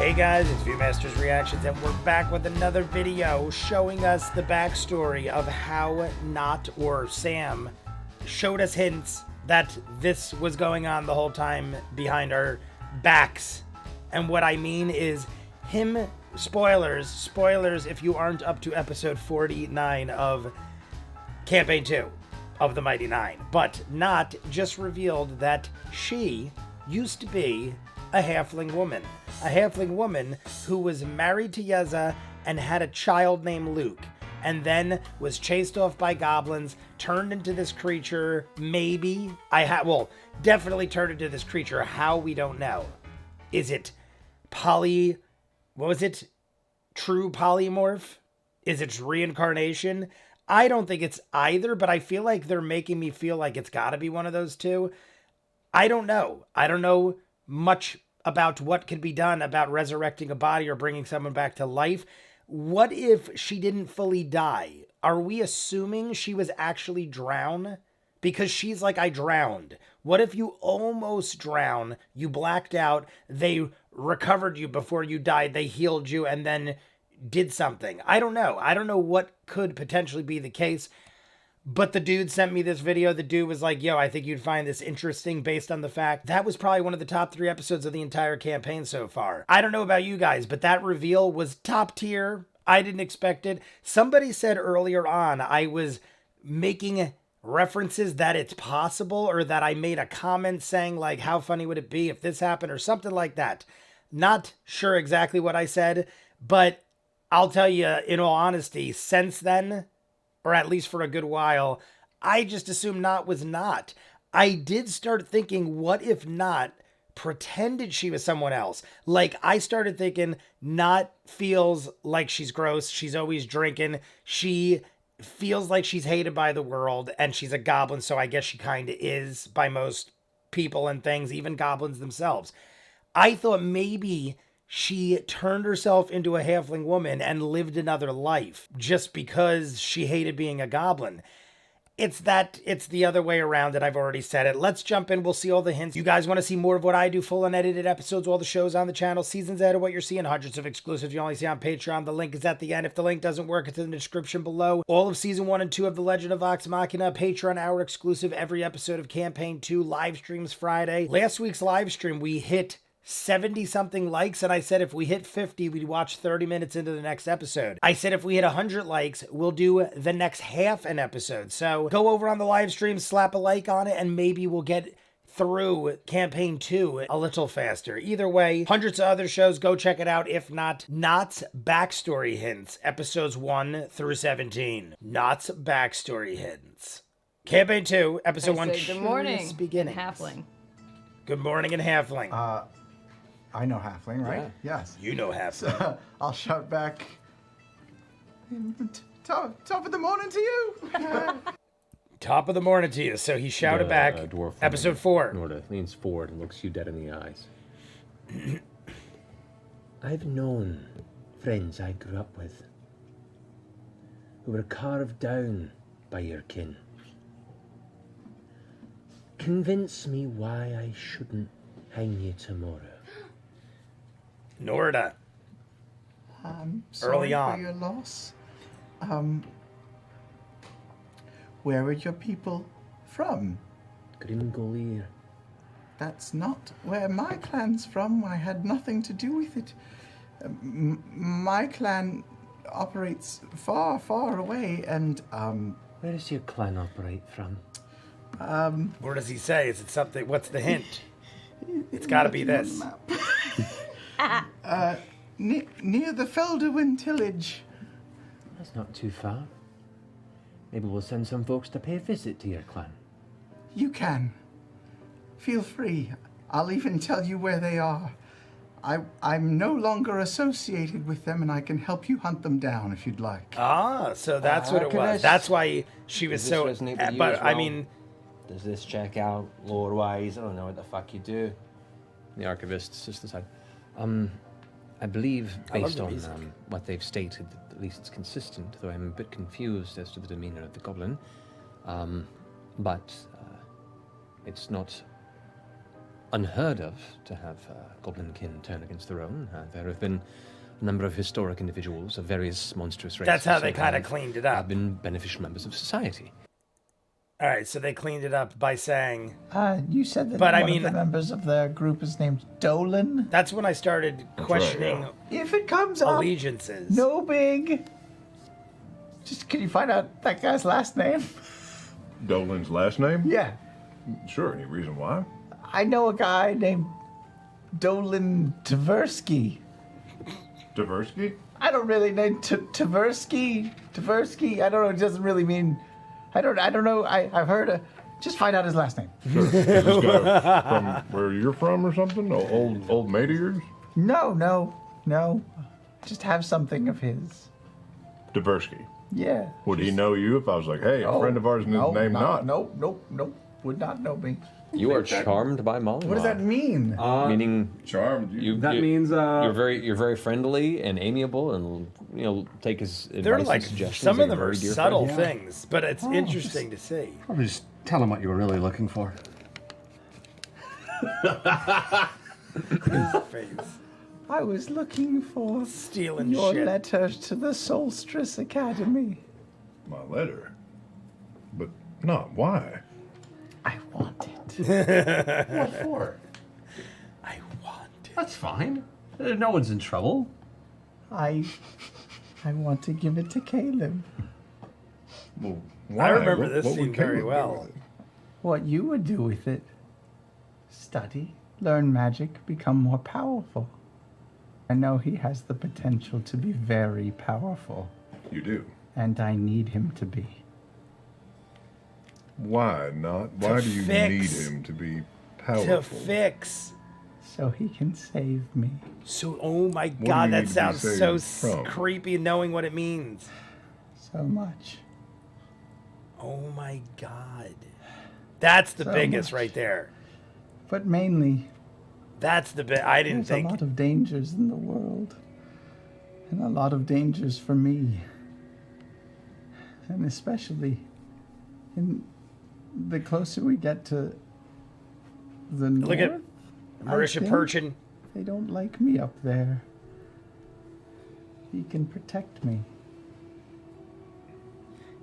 Hey guys, it's ViewMasters Reactions, and we're back with another video showing us the backstory of how Nott, or Sam, showed us hints that this was going on the whole time behind our backs. And what I mean is him, spoilers if you aren't up to episode 49 of Campaign 2 of the Mighty Nine. But Nott just revealed that she used to be a halfling woman. A halfling woman who was married to Yeza and had a child named Luke, and then was chased off by goblins, turned into this creature, maybe. Definitely turned into this creature. How, we don't know. Is it true polymorph? Is it reincarnation? I don't think it's either, but I feel like they're making me feel like it's gotta be one of those two. I don't know. I don't know much about what can be done about resurrecting a body or bringing someone back to life. What if she didn't fully die? Are we assuming she was actually drowned? Because she's like, I drowned. What if you almost drowned, you blacked out, they recovered you before you died, they healed you, and then did something? I don't know. I don't know what could potentially be the case. But the dude sent me this video. The dude was like, yo, I think you'd find this interesting based on the fact that was probably one of the top 3 episodes of the entire campaign so far. I don't know about you guys, but that reveal was top tier. I didn't expect it. Somebody said earlier on I was making references that it's possible, or that I made a comment saying like, how funny would it be if this happened, or something like that. Not sure exactly what I said, but I'll tell you in all honesty, since then, or at least for a good while, I just assumed Nott was Nott. I did start thinking, what if Nott pretended she was someone else? Like, I started thinking Nott feels like she's gross. She's always drinking. She feels like she's hated by the world, and she's a goblin, so I guess she kind of is by most people and things, even goblins themselves. I thought maybe she turned herself into a halfling woman and lived another life just because she hated being a goblin. It's the other way around, and I've already said it. Let's jump in. We'll see all the hints. You guys want to see more of what I do, full unedited episodes, all the shows on the channel, seasons ahead of what you're seeing, hundreds of exclusives you only see on Patreon. The link is at the end. If the link doesn't work, it's in the description below. All of season 1 and 2 of The Legend of Vox Machina, Patreon hour exclusive, every episode of Campaign 2, live streams Friday. Last week's live stream, we hit 70 something likes, and I said if we hit 50 we'd watch 30 minutes into the next episode. I said if we hit 100 likes we'll do the next half an episode. So go over on the live stream, slap a like on it, and maybe we'll get through campaign 2 a little faster. Either way, hundreds of other shows, go check it out. If not, Nott's backstory hints, episodes 1 through 17. Nott's backstory hints, campaign 2, episode 1. Good morning, beginnings. halfling. Good morning in halfling. I know halfling, right? Yeah. Yes. You know halfling. So, I'll shout back, top of the morning to you. Top of the morning to you. So he shouted back, dwarf episode 4. Norda leans forward and looks you dead in the eyes. I've known friends I grew up with who were carved down by your kin. Convince me why I shouldn't hang you tomorrow. Norda. I'm sorry Early on. for your loss. Where are your people from? Grimgolir. That's not where my clan's from. I had nothing to do with it. My clan operates far, far away, and Where does your clan operate from? Where does he say? Is it something? What's the hint? It's got to be this. Near the Felderwin tillage. That's not too far. Maybe we'll send some folks to pay a visit to your clan. You can. Feel free. I'll even tell you where they are. I'm no longer associated with them, and I can help you hunt them down if you'd like. Ah, so that's what it was. That's why she was so. But well? I mean, does this check out lore-wise? I don't know what the fuck you do. The archivist just aside. I believe, based on what they've stated, at least it's consistent, though I'm a bit confused as to the demeanor of the goblin. But it's not unheard of to have goblinkin turn against their own. There have been a number of historic individuals of various monstrous races. That's how they who kind of have cleaned it up. been beneficial members of society. All right, so they cleaned it up by saying... You said that But I one mean- of the members of their group is named Dolan. That's when I started questioning If it comes up, allegiances. no big. Just can you find out that guy's last name? Dolan's last name? Yeah, Sure, any reason why? I know a guy named Dolan Tversky. Tversky? I don't really know Tversky. I don't know. It doesn't really mean. I don't know. I've heard. Just find out his last name. Sure. Is this guy from where you're from or something? No, old mate of yours? No. Just have something of his. Tversky. Yeah. Would he know you if I was like, hey, a friend of ours named Nott? Nope. Would not know me. You are charmed by Molly. What does that mean? Meaning Charmed. That means you're very friendly and amiable, and take his advice They're and like, suggestions. some like of a them are very dear subtle friend. things, but it's interesting to see. probably just tell him what you were really looking for. His face. I was looking for Stealing your shit. letter to the Solstice Academy. My letter. But not why? I want it. What for? I want it. That's fine. No one's in trouble. I want to give it to Caleb. Well, why? I remember What this would scene very Caleb do well. with it? What you would do with it. Study, learn magic, become more powerful. I know he has the potential to be very powerful, You do. and I need him to be. Why not? Why do you need fix- him to be To powerful? fix. So he can save me. So, oh my do god, you that need to be sounds so saved from? creepy knowing what it means. So much. Oh my god. That's the So biggest much. right there. But mainly, That's the bit I didn't there's a think. lot of dangers in the world. And a lot of dangers for me. And especially in the closer we get to the north. Look at I Marisha think Perchin. They don't like me up there. He can protect me.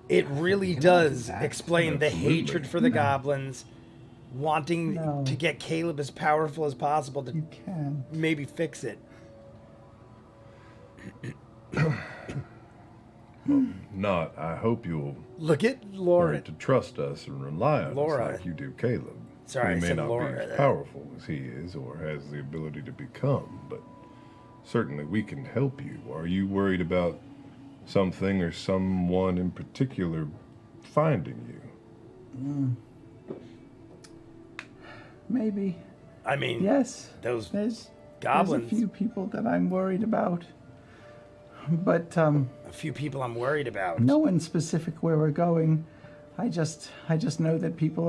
It really does explain the Absolutely. hatred for the goblins, wanting No. to get Caleb as powerful as possible to You can. maybe fix it. Not. I hope you'll Look at Laura. learn to trust us and rely on Laura. us like you do Caleb. Sorry, I he may said not Laura be as there. powerful as he is or has the ability to become, but certainly we can help you. Are you worried about something or someone in particular finding you? Maybe. I mean, Yes. those There's goblins. a few people that I'm worried about. But A few people I'm worried about. no one specific where we're going. I just know that people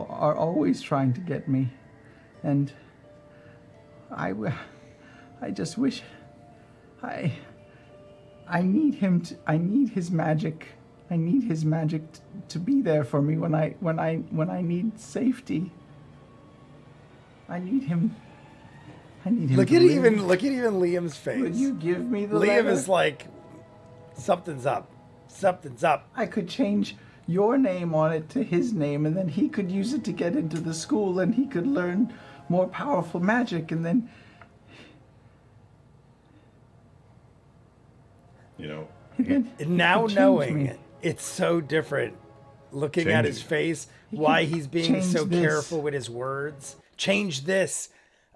are always trying to get me. And I just wish I need him to, I need his magic. I need his magic to be there for me when I need safety. I need him. Look to at live. even Liam's face. Would you give me the Liam letter? is like, something's up. Something's up. I could change your name on it to his name, and then he could use it to get into the school, and he could learn more powerful magic, and then You know, Now change knowing me. it's so different, looking at his Changing. face, why he's being change so this. careful with his words. Change this.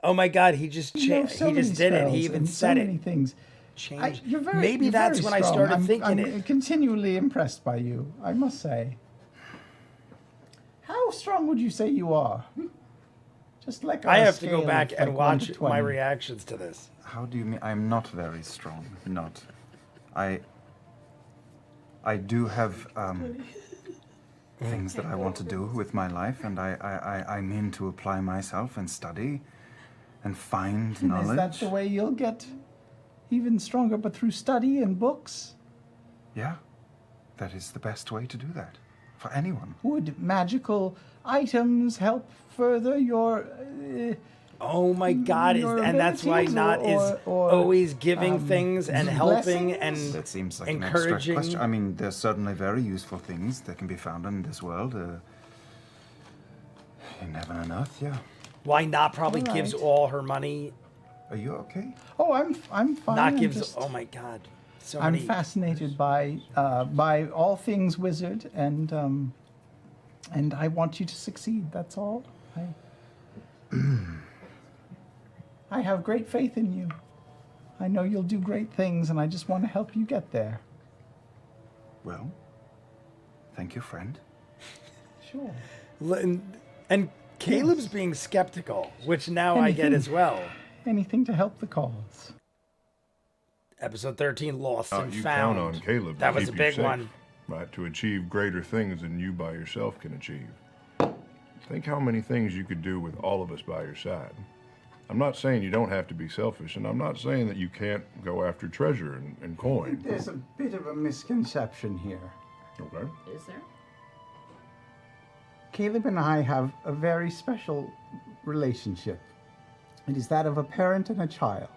Oh my God, he just you know so he just many did it. spells He even and said so many it. things. Change. You're Maybe that's very when I strong. started thinking I'm it. continually impressed by you, I must say. How strong would you say you are? Just like on I a have to go scale back of, and like, 1 watch to my 20. reactions to this. How do you mean? I'm not very strong. Not. I do have things that I want to do with my life, and I mean to apply myself and study and find And knowledge. is that the way you'll get even stronger, but through study and books? Yeah, that is the best way to do that. for anyone. Would magical items help further your... Oh my God! Your And that's why abilities Nott is or, always giving things and helping blessings? and That seems like an encouraging. abstract question. I mean, there's certainly very useful things that can be found in this world. In heaven and earth, yeah. Why Nott probably All gives right. all her money. Are you okay? Oh, I'm fine. Nott I'm gives. just- Oh my God! So I'm many. fascinated by all things wizard, and I want you to succeed. That's all. I have great faith in you. I know you'll do great things, and I just want to help you get there. Well, thank you, friend. Sure. And Caleb's being skeptical, which now I get as well. Anything to help the cause. Episode 13, Lost and You Found. count on Caleb. That to was a keep you big safe, one. right? To achieve greater things than you by yourself can achieve. Think how many things you could do with all of us by your side. I'm not saying you don't have to be selfish, and I'm not saying that you can't go after treasure and coin. There's a bit of a misconception here. Okay. Is there? Caleb and I have a very special relationship. It is that of a parent and a child.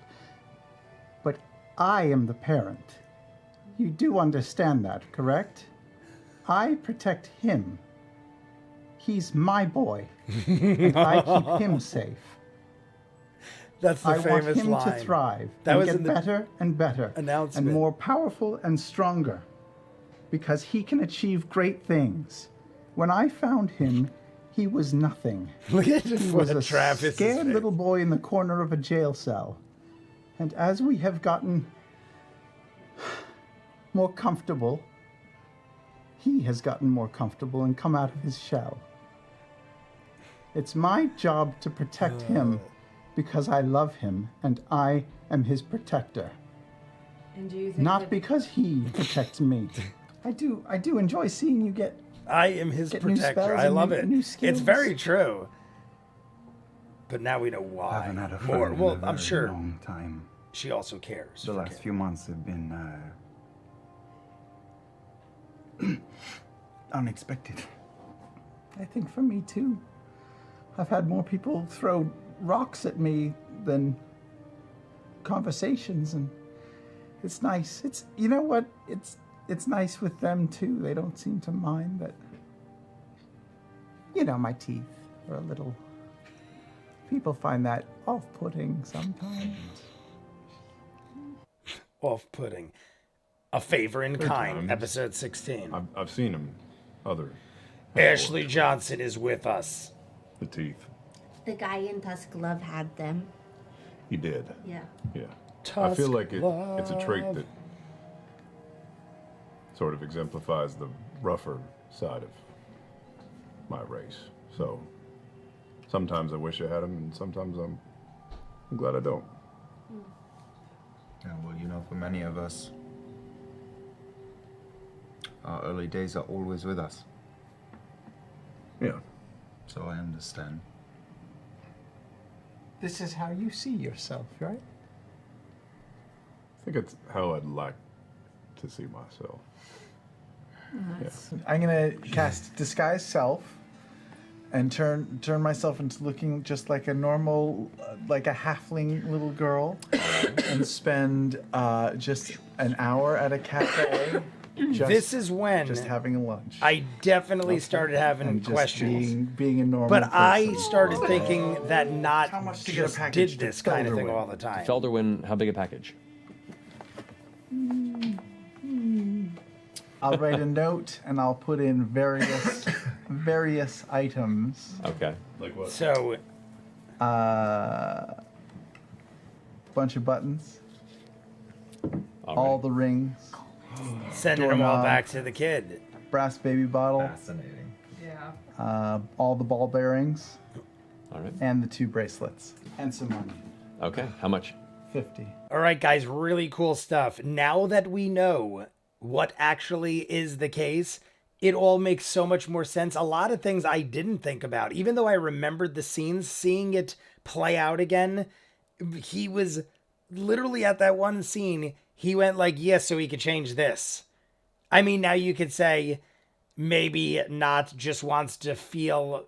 But I am the parent. You do understand that, correct? I protect him. He's my boy. And I keep him safe. That's the I want famous him line. to thrive That and was get in the better and better announcement. and more powerful and stronger because he can achieve great things. When I found him, he was nothing. Look at He just was a what Travis scared little boy in the corner of a jail cell. And as we have gotten more comfortable, he has gotten more comfortable and come out of his shell. It's my job to protect him because I love him and I am his protector. And do you think Not that- because he protects me. I do enjoy seeing you get I am his Get new protector. spells I and love new- it. new It's skills. very true. But now we know I why. haven't had a friend More. in Well, a I'm very sure long time. she also cares. The for last Caleb. few months have been unexpected. I think for me too. I've had more people throw rocks at me than conversations, and it's nice. It's, you know what? It's nice with them too. They don't seem to mind that. You know, my teeth are a little. People find that off-putting sometimes. Off-putting. A Favor in Good Kind, times. episode 16. I've seen him. Other. Ashley Johnson is with us. The teeth. The guy in Tusk Love had them. He did. Yeah. Yeah. I Tusk feel like it's a trait love. that sort of exemplifies the rougher side of my race. So sometimes I wish I had him, and sometimes I'm glad I don't. Yeah, well, you know, for many of us, our early days are always with us. Yeah. So I understand. This is how you see yourself, right? I think it's how I'd like to see myself. I'm gonna cast Disguise Self and turn myself into looking just like a normal, like a halfling little girl, and spend just an hour at a cafe. This is when just having a lunch. I definitely started having and just questions. being a normal. But I person. started thinking that Nott How much to get a just package did to this kind of thing Tal'dorei? all the time. Felderwin, how big a package? I'll write a note and I'll put in various items. Okay. Like what? So, Bunch of buttons, All all right. the rings, sending them all Doorknob. back to the kid. brass baby bottle, Fascinating. Yeah. all the ball bearings, All right. and the 2 bracelets, and some money. Okay. How much? 50. All right, guys, really cool stuff. Now that we know what actually is the case, it all makes so much more sense. A lot of things I didn't think about, even though I remembered the scenes, seeing it play out again. He was literally at that one scene. He went like, yes, so he could change this. I mean, now you could say, maybe not just wants to feel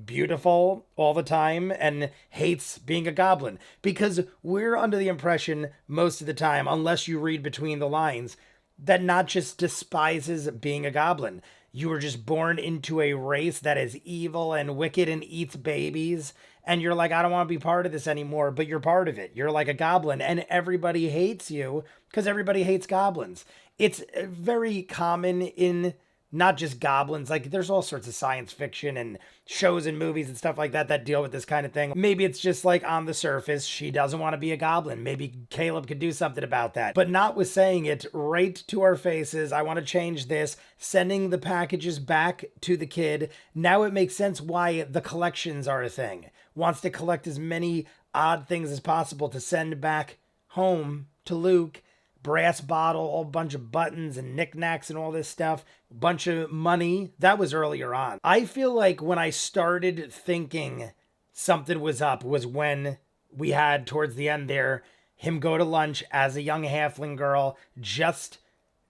beautiful all the time and hates being a goblin. Because we're under the impression most of the time, unless you read between the lines, that Nott just despises being a goblin. You were just born into a race that is evil and wicked and eats babies. And you're like, I don't want to be part of this anymore, but you're part of it. You're like a goblin and everybody hates you because everybody hates goblins. It's very common in not just goblins. Like there's all sorts of science fiction and shows and movies and stuff like that that deal with this kind of thing. Maybe it's just like on the surface, she doesn't want to be a goblin. Maybe Caleb could do something about that. But Nott was saying it right to our faces. I want to change this, sending the packages back to the kid. Now it makes sense why the collections are a thing. Wants to collect as many odd things as possible to send back home to Luke. Brass bottle, a bunch of buttons and knickknacks and all this stuff, a bunch of money. That was earlier on. I feel like when I started thinking something was up was when we had towards the end there him go to lunch as a young halfling girl just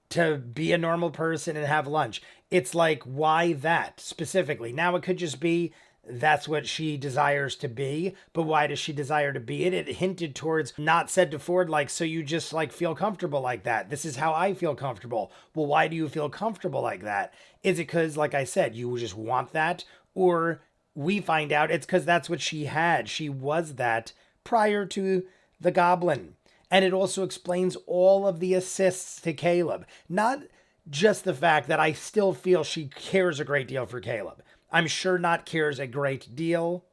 to be a normal person and have lunch. It's like, why that specifically? Now it could just be that's what she desires to be, but why does she desire to be it? It hinted towards, not said to Ford, like, so you just like feel comfortable like that. This is how I feel comfortable. Well, why do you feel comfortable like that? Is it because, like I said, you just want that? Or we find out it's because that's what she had. She was that prior to the goblin. And it also explains all of the assists to Caleb. Not just the fact that I still feel she cares a great deal for Caleb. I'm sure Nott cares a great deal.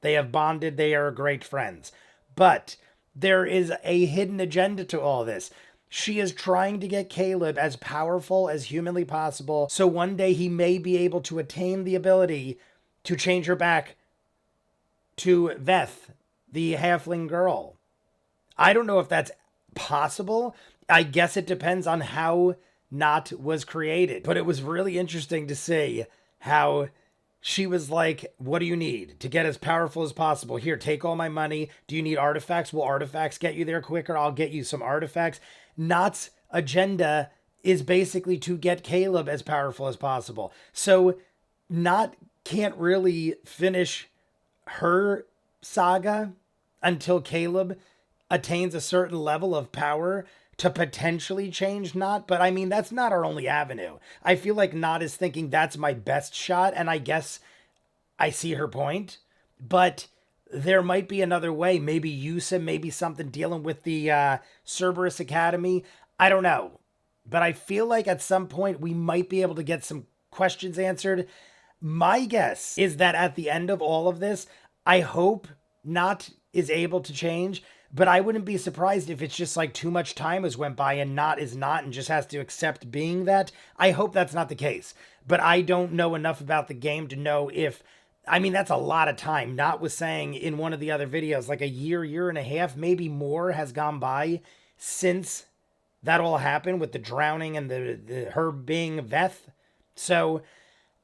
They have bonded. They are great friends. But there is a hidden agenda to all this. She is trying to get Caleb as powerful as humanly possible, so one day he may be able to attain the ability to change her back to Veth, the halfling girl. I don't know if that's possible. I guess it depends on how Nott was created. But it was really interesting to see how she was like, what do you need to get as powerful as possible? Here, take all my money. Do you need artifacts? Will artifacts get you there quicker? I'll get you some artifacts. Nott's agenda is basically to get Caleb as powerful as possible. So Nott can't really finish her saga until Caleb attains a certain level of power to potentially change Nott. But I mean, that's not our only avenue. I feel like Nott is thinking that's my best shot, and I guess I see her point. But there might be another way. Maybe Yusa, maybe something dealing with the Cerberus Academy. I don't know. But I feel like at some point we might be able to get some questions answered. My guess is that at the end of all of this, I hope Nott is able to change. But I wouldn't be surprised if it's just like too much time has went by and Nott is not and just has to accept being that. I hope that's not the case. But I don't know enough about the game to know if... I mean, that's a lot of time. Nott was saying in one of the other videos, like a year and a half, maybe more has gone by since that all happened with the drowning and the her being Veth. So,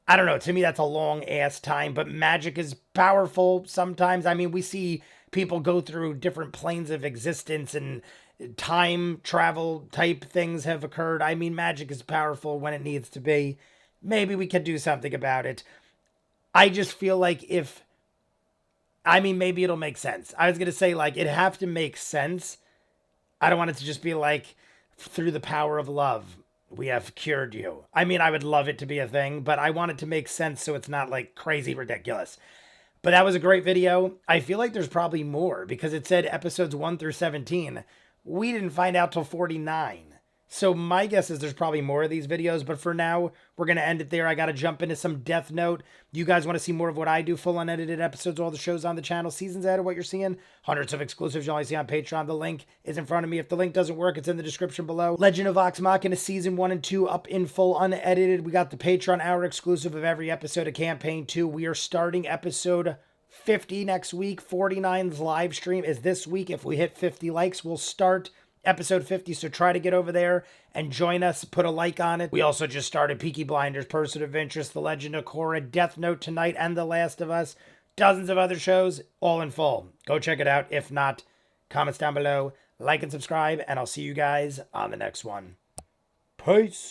I don't know. To me, that's a long-ass time. But magic is powerful sometimes. I mean, we see people go through different planes of existence and time travel type things have occurred. I mean, magic is powerful when it needs to be. Maybe we could do something about it. I just feel like maybe it'll make sense. I was going to say, like, it'd have to make sense. I don't want it to just be like, through the power of love, we have cured you. I mean, I would love it to be a thing, but I want it to make sense so it's not like crazy ridiculous. But that was a great video. I feel like there's probably more because it said episodes 1 through 17. We didn't find out till 49. So my guess is there's probably more of these videos, but for now, we're going to end it there. I got to jump into some Death Note. You guys want to see more of what I do, full unedited episodes, all the shows on the channel, seasons ahead of what you're seeing, hundreds of exclusives you'll only see on Patreon. The link is in front of me. If the link doesn't work, it's in the description below. Legend of Vox Machina season 1 and 2 up in full unedited. We got the Patreon hour exclusive of every episode of Campaign 2. We are starting episode 50 next week. 49's live stream is this week. If we hit 50 likes, we'll start episode 50, so try to get over there and join us. Put a like on it. We also just started Peaky Blinders, Person of Interest, The Legend of Korra, Death Note tonight, and The Last of Us. Dozens of other shows, all in full. Go check it out. If not, comments down below, like and subscribe, and I'll see you guys on the next one. Peace.